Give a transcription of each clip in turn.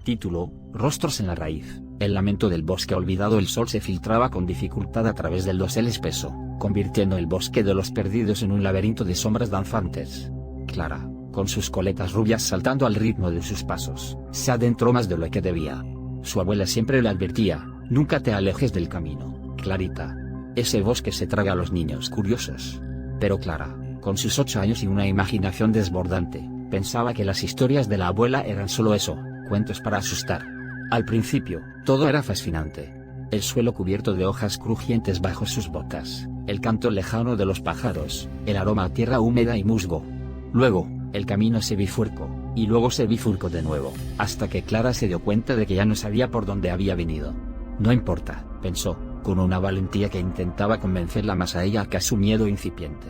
Título: Rostros en la raíz. El lamento del bosque olvidado. El sol se filtraba con dificultad a través del dosel espeso, convirtiendo el bosque de los perdidos en un laberinto de sombras danzantes. Clara, con sus coletas rubias saltando al ritmo de sus pasos, se adentró más de lo que debía. Su abuela siempre le advertía: nunca te alejes del camino, Clarita. Ese bosque se traga a los niños curiosos. Pero Clara, con sus 8 años y una imaginación desbordante, pensaba que las historias de la abuela eran solo eso, cuentos para asustar. Al principio, todo era fascinante. El suelo cubierto de hojas crujientes bajo sus botas, el canto lejano de los pájaros, el aroma a tierra húmeda y musgo. Luego, el camino se bifurcó, y luego se bifurcó de nuevo, hasta que Clara se dio cuenta de que ya no sabía por dónde había venido. No importa, pensó, con una valentía que intentaba convencerla más a ella que a su miedo incipiente.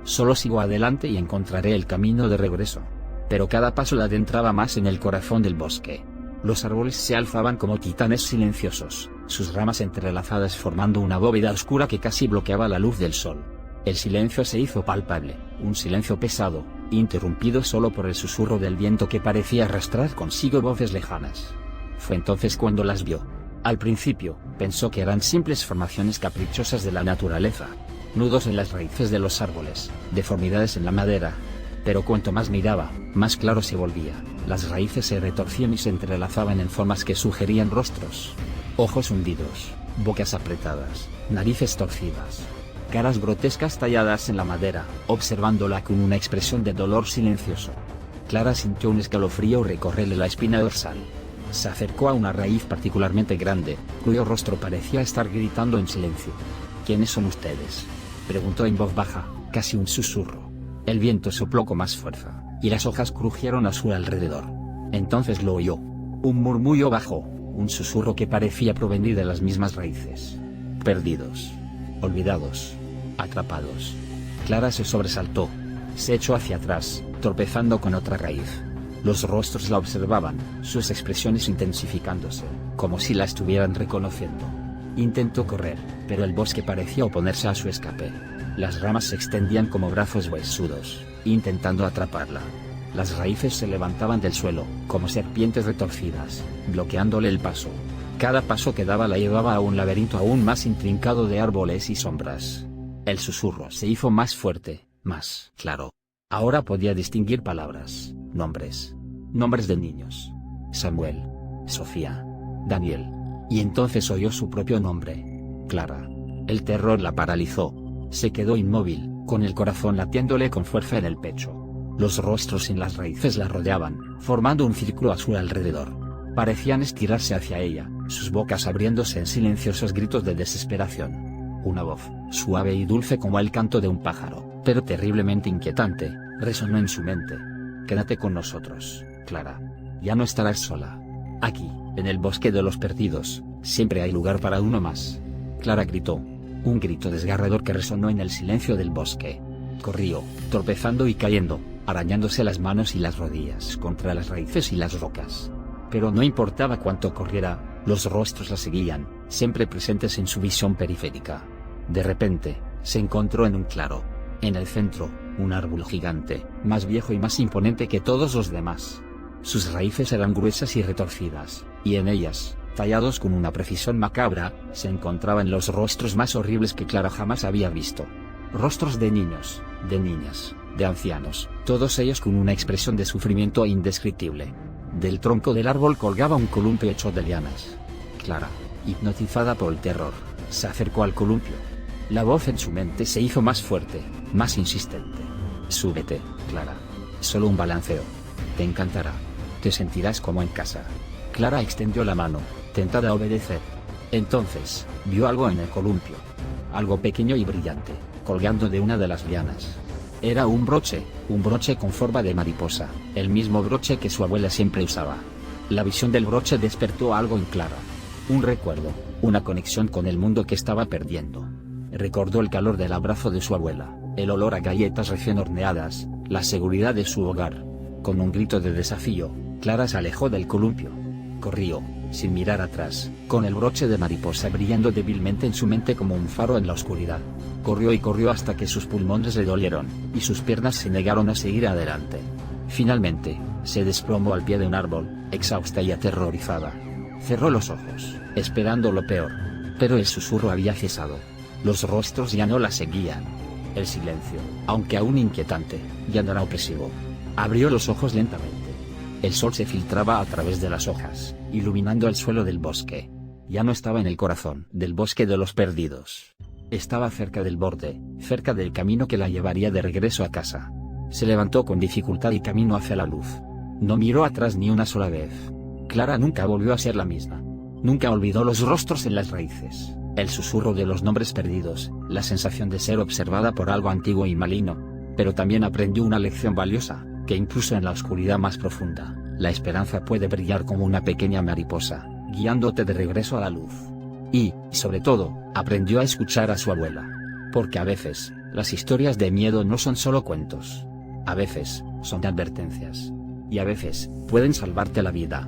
Solo sigo adelante y encontraré el camino de regreso. Pero cada paso la adentraba más en el corazón del bosque. Los árboles se alzaban como titanes silenciosos, sus ramas entrelazadas formando una bóveda oscura que casi bloqueaba la luz del sol. El silencio se hizo palpable, un silencio pesado, interrumpido solo por el susurro del viento que parecía arrastrar consigo voces lejanas. Fue entonces cuando las vio. Al principio, pensó que eran simples formaciones caprichosas de la naturaleza. Nudos en las raíces de los árboles, deformidades en la madera. Pero cuanto más miraba, más claro se volvía. Las raíces se retorcían y se entrelazaban en formas que sugerían rostros. Ojos hundidos, bocas apretadas, narices torcidas. Caras grotescas talladas en la madera, observándola con una expresión de dolor silencioso. Clara sintió un escalofrío recorrerle la espina dorsal. Se acercó a una raíz particularmente grande, cuyo rostro parecía estar gritando en silencio. ¿Quiénes son ustedes?, preguntó en voz baja, casi un susurro. El viento sopló con más fuerza, y las hojas crujieron a su alrededor. Entonces lo oyó. Un murmullo bajo, un susurro que parecía provenir de las mismas raíces. Perdidos. Olvidados. Atrapados. Clara se sobresaltó. Se echó hacia atrás, tropezando con otra raíz. Los rostros la observaban, sus expresiones intensificándose, como si la estuvieran reconociendo. Intentó correr, pero el bosque parecía oponerse a su escape. Las ramas se extendían como brazos huesudos, intentando atraparla. Las raíces se levantaban del suelo, como serpientes retorcidas, bloqueándole el paso. Cada paso que daba la llevaba a un laberinto aún más intrincado de árboles y sombras. El susurro se hizo más fuerte, más claro. Ahora podía distinguir palabras, nombres. Nombres de niños. Samuel. Sofía. Daniel. Y entonces oyó su propio nombre. Clara. El terror la paralizó. Se quedó inmóvil, con el corazón latiéndole con fuerza en el pecho. Los rostros en las raíces la rodeaban, formando un círculo a su alrededor. Parecían estirarse hacia ella, sus bocas abriéndose en silenciosos gritos de desesperación. Una voz, suave y dulce como el canto de un pájaro, pero terriblemente inquietante, resonó en su mente. Quédate con nosotros, Clara. Ya no estarás sola. Aquí, en el bosque de los perdidos, siempre hay lugar para uno más. Clara gritó. Un grito desgarrador que resonó en el silencio del bosque. Corrió, tropezando y cayendo, arañándose las manos y las rodillas contra las raíces y las rocas. Pero no importaba cuánto corriera, los rostros la seguían, siempre presentes en su visión periférica. De repente, se encontró en un claro. En el centro, un árbol gigante, más viejo y más imponente que todos los demás. Sus raíces eran gruesas y retorcidas, y en ellas, tallados con una precisión macabra, se encontraban los rostros más horribles que Clara jamás había visto. Rostros de niños, de niñas, de ancianos, todos ellos con una expresión de sufrimiento indescriptible. Del tronco del árbol colgaba un columpio hecho de lianas. Clara, hipnotizada por el terror, se acercó al columpio. La voz en su mente se hizo más fuerte, más insistente. Súbete, Clara. Solo un balanceo. Te encantará. Te sentirás como en casa. Clara extendió la mano, tentada a obedecer. Entonces, vio algo en el columpio. Algo pequeño y brillante, colgando de una de las lianas. Era un broche con forma de mariposa, el mismo broche que su abuela siempre usaba. La visión del broche despertó algo en Clara. Un recuerdo, una conexión con el mundo que estaba perdiendo. Recordó el calor del abrazo de su abuela, el olor a galletas recién horneadas, la seguridad de su hogar. Con un grito de desafío, Clara se alejó del columpio. Corrió, sin mirar atrás, con el broche de mariposa brillando débilmente en su mente como un faro en la oscuridad. Corrió y corrió hasta que sus pulmones le dolieron, y sus piernas se negaron a seguir adelante. Finalmente, se desplomó al pie de un árbol, exhausta y aterrorizada. Cerró los ojos, esperando lo peor. Pero el susurro había cesado. Los rostros ya no la seguían. El silencio, aunque aún inquietante, ya no era opresivo. Abrió los ojos lentamente. El sol se filtraba a través de las hojas, iluminando el suelo del bosque. Ya no estaba en el corazón del bosque de los perdidos. Estaba cerca del borde, cerca del camino que la llevaría de regreso a casa. Se levantó con dificultad y caminó hacia la luz. No miró atrás ni una sola vez. Clara nunca volvió a ser la misma. Nunca olvidó los rostros en las raíces, el susurro de los nombres perdidos, la sensación de ser observada por algo antiguo y maligno. Pero también aprendió una lección valiosa, que incluso en la oscuridad más profunda, la esperanza puede brillar como una pequeña mariposa, guiándote de regreso a la luz. Y, sobre todo, aprendió a escuchar a su abuela. Porque a veces, las historias de miedo no son solo cuentos. A veces, son advertencias. Y a veces, pueden salvarte la vida.